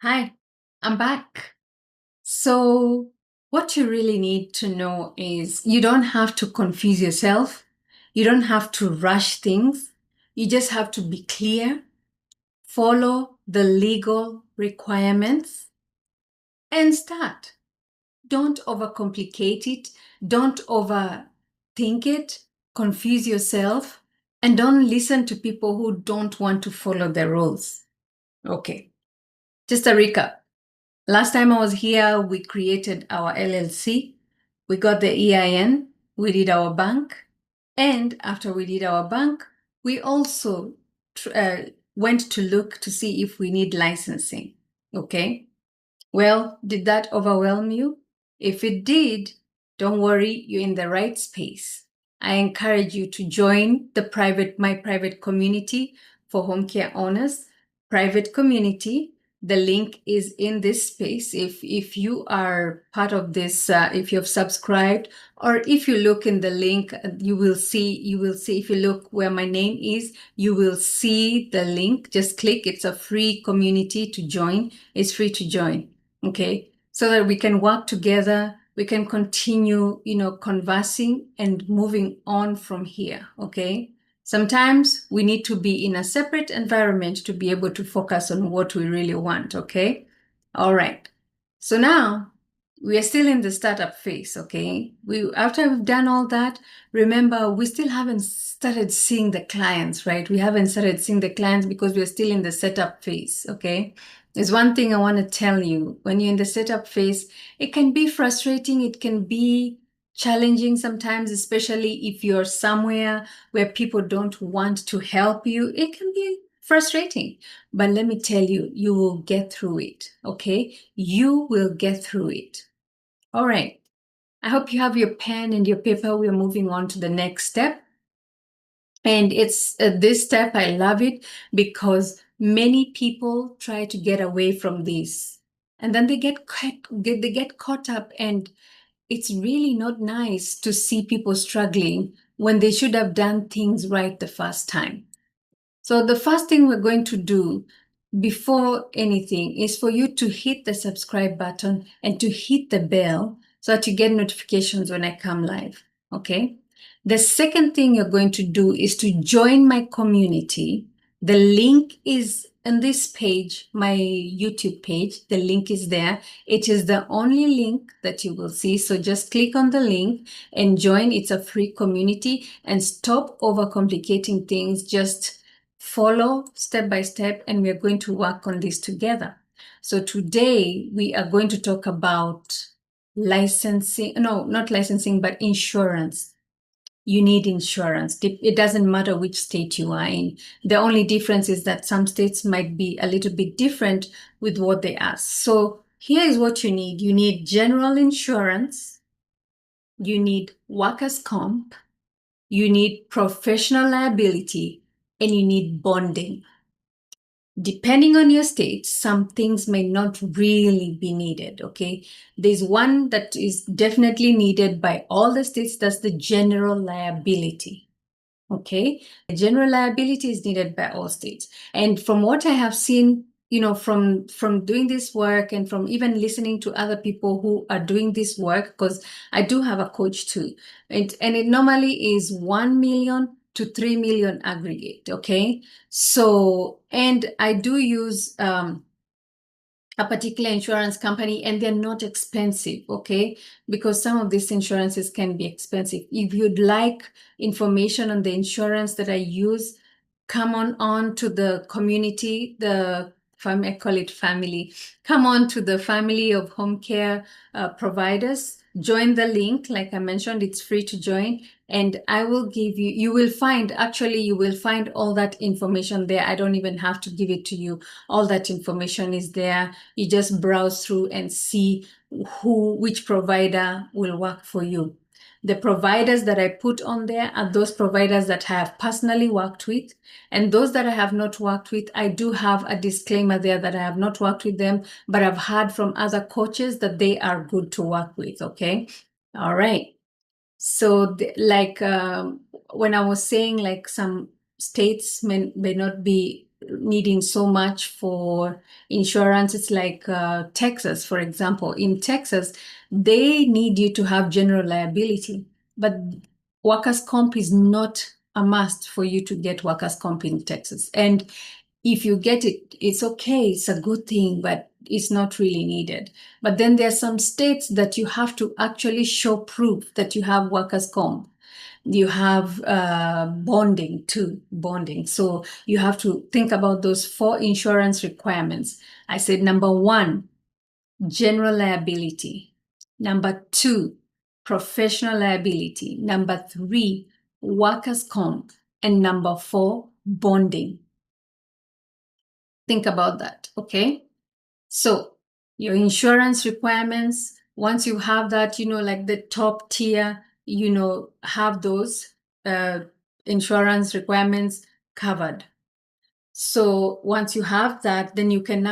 Hi, I'm back. So, what you really need to know is you don't have to confuse yourself. You don't have to rush things. You just have to be clear, follow the legal requirements, and start. Don't overcomplicate it. Don't overthink it. Confuse yourself. And don't listen to people who don't want to follow the rules. Okay, just a recap. Last time I was here, we created our LLC. We got the EIN. We did our bank. And after we did our bank, we also went to look to see if we need licensing. Okay. Well, did that overwhelm you? If it did, don't worry, you're in the right space. I encourage you to join my private community for home care owners. Private community. The link is in this space. If you are part of this, if you've subscribed, or if you look in the link, you will see. If you look where my name is, you will see the link. Just click. It's a free community to join. It's free to join. Okay, so that we can work together, we can continue, conversing and moving on from here. Okay, sometimes we need to be in a separate environment to be able to focus on what we really want. Okay, all right. So now we are still in the startup phase. Okay, after we've done all that, remember we still haven't started seeing the clients, right? We haven't started seeing the clients because we're still in the setup phase. Okay, there's one thing I want to tell you. When you're in the setup phase, it can be frustrating. It can be challenging sometimes, especially if you're somewhere where people don't want to help you. It can be frustrating. But let me tell you, you will get through it. Okay? You will get through it. All right. I hope you have your pen and your paper. We're moving on to the next step. And it's this step, I love it because many people try to get away from this. And then they get caught up, and it's really not nice to see people struggling when they should have done things right the first time. So the first thing we're going to do before anything is for you to hit the subscribe button and to hit the bell so that you get notifications when I come live. Okay. The second thing you're going to do is to join my community. The link is on this page, my YouTube page. The link is there. It is the only link that you will see. So just click on the link and join. It's a free community, and stop overcomplicating things. Just follow step by step, and we are going to work on this together. So today we are going to talk about licensing. No, not licensing, but insurance. You need insurance. It doesn't matter which state you are in. The only difference is that some states might be a little bit different with what they ask. So here is what you need. You need general insurance. You need workers' comp. You need professional liability, and you need bonding. Depending on your state, some things may not really be needed. Okay. There's one that is definitely needed by all the states. That's the general liability. Okay. The general liability is needed by all states. And from what I have seen, from doing this work and from even listening to other people who are doing this work, because I do have a coach too, and it normally is 1 million to 3 million aggregate. Okay. So, and I do use a particular insurance company, and they're not expensive. Okay, because some of these insurances can be expensive. If you'd like information on the insurance that I use, come on to the community, I call it family. Come on to the family of home care providers. Join the link. Like I mentioned, it's free to join. And I will give you will find all that information there. I don't even have to give it to you. All that information is there. You just browse through and see which provider will work for you. The providers that I put on there are those providers that I have personally worked with. And those that I have not worked with, I do have a disclaimer there that I have not worked with them, but I've heard from other coaches that they are good to work with. Okay. All right. So when I was saying, like, some states may not be needing so much for insurance. It's like Texas, for example. In Texas, they need you to have general liability, but workers' comp is not a must for you to get workers' comp in Texas. And if you get it, it's okay, it's a good thing, but it's not really needed. But then there are some states that you have to actually show proof that you have workers' comp. You have bonding too, bonding. So you have to think about those 4 insurance requirements. I said number 1, general liability. Number 2, professional liability. Number 3, workers' comp. And number 4, bonding. Think about that, okay? So your insurance requirements, once you have that, like the top tier, have those insurance requirements covered. So once you have that, then you can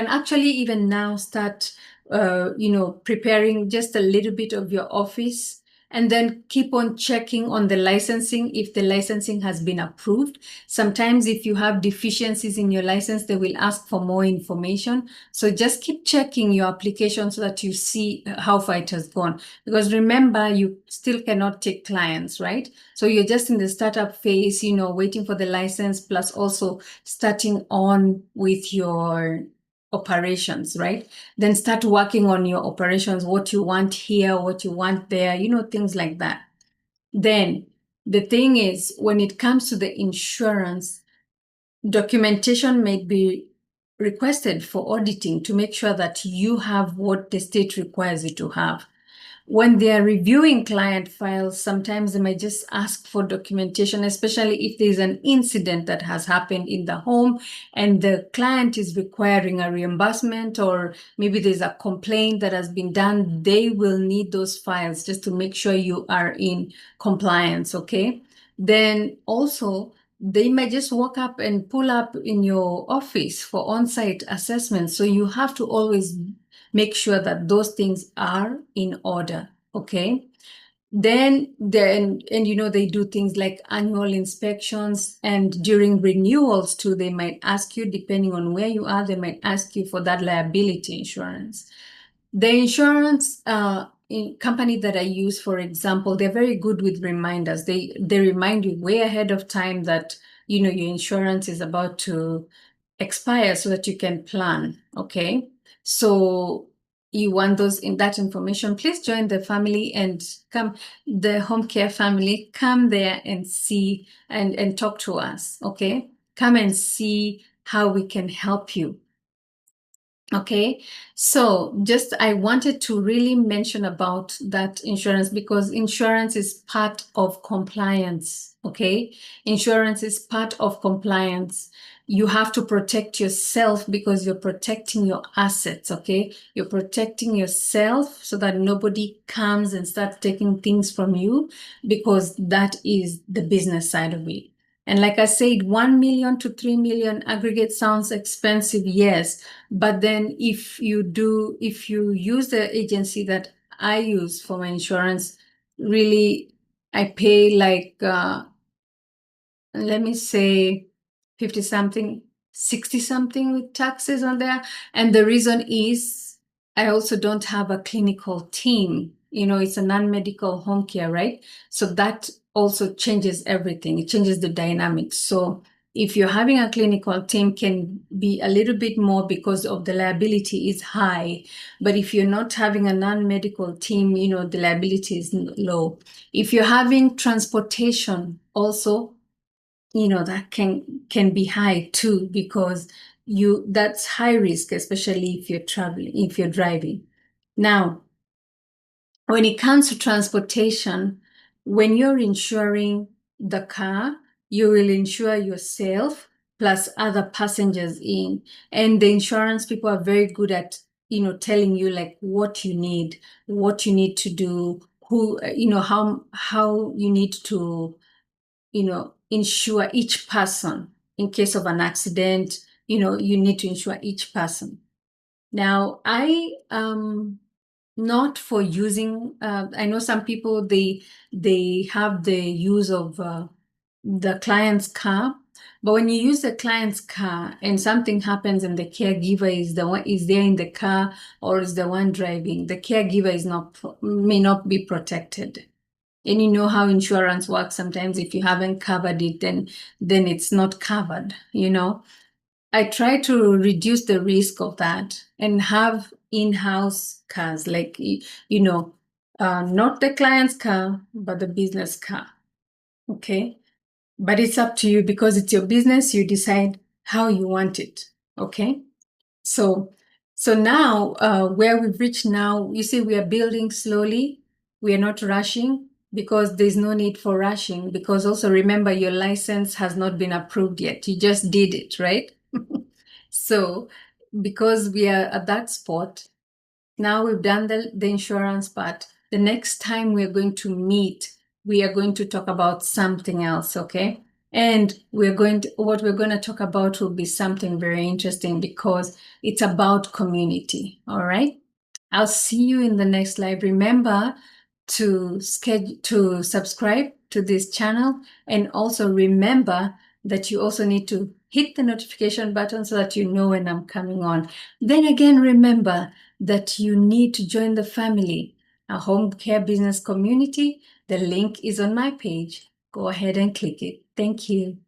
actually even now start, preparing just a little bit of your office, and then keep on checking on the licensing if the licensing has been approved. Sometimes if you have deficiencies in your license, they will ask for more information. So just keep checking your application so that you see how far it has gone. Because remember, you still cannot take clients, right? So you're just in the startup phase, waiting for the license, plus also starting on with your operations, right? Then start working on your operations, what you want here, what you want there, things like that. Then the thing is, when it comes to the insurance, documentation may be requested for auditing to make sure that you have what the state requires you to have. When they are reviewing client files, sometimes they might just ask for documentation, especially if there's an incident that has happened in the home and the client is requiring a reimbursement, or maybe there's a complaint that has been done. They will need those files just to make sure you are in compliance, okay? Then also, they might just walk up and pull up in your office for on-site assessments. So you have to always make sure that those things are in order, okay? Then they do things like annual inspections, and during renewals too, they might ask you, depending on where you are, they might ask you for that liability insurance. The insurance company that I use, for example, they're very good with reminders. They remind you way ahead of time that your insurance is about to expire so that you can plan, okay? So you want that information, please join the family and come, the Homecare family, come there and see and talk to us, okay? Come and see how we can help you. Okay, so just I wanted to really mention about that insurance, because insurance is part of compliance. Okay, insurance is part of compliance. You have to protect yourself because you're protecting your assets. Okay, you're protecting yourself so that nobody comes and starts taking things from you, because that is the business side of it. And like I said, 1 million to 3 million aggregate sounds expensive, yes. But then if you use the agency that I use for my insurance, really, I pay like, let me say 50 something, 60 something with taxes on there. And the reason is I also don't have a clinical team. It's a non-medical home care, right? So that also changes everything. It changes the dynamics. So if you're having a clinical team, can be a little bit more because of the liability is high. But if you're not having a non-medical team, the liability is low. If you're having transportation also, that can be high too, because that's high risk, especially if you're driving. Now, when it comes to transportation, when you're insuring the car, you will insure yourself plus other passengers in. And the insurance people are very good at, telling you like what you need to do, how you need to, insure each person in case of an accident. You need to insure each person. Now, I not for using. I know some people they have the use of the client's car, But when you use the client's car and something happens and the caregiver is there in the car or is the one driving, the caregiver may not be protected. And you know how insurance works. Sometimes if you haven't covered it, then it's not covered, I try to reduce the risk of that and have in-house cars, like, not the client's car, but the business car. Okay. But it's up to you because it's your business. You decide how you want it. Okay. So now, where we've reached now, you see, we are building slowly. We are not rushing because there's no need for rushing, because also remember your license has not been approved yet. You just did it, right? So because we are at that spot, now we've done the insurance part. The next time we're going to meet, we are going to talk about something else, okay? And what we're going to talk about will be something very interesting because it's about community, all right? I'll see you in the next live. Remember to subscribe to this channel, and also remember that you also need to hit the notification button so that you know when I'm coming on. Then again, remember that you need to join the family, a home care business community. The link is on my page. Go ahead and click it. Thank you.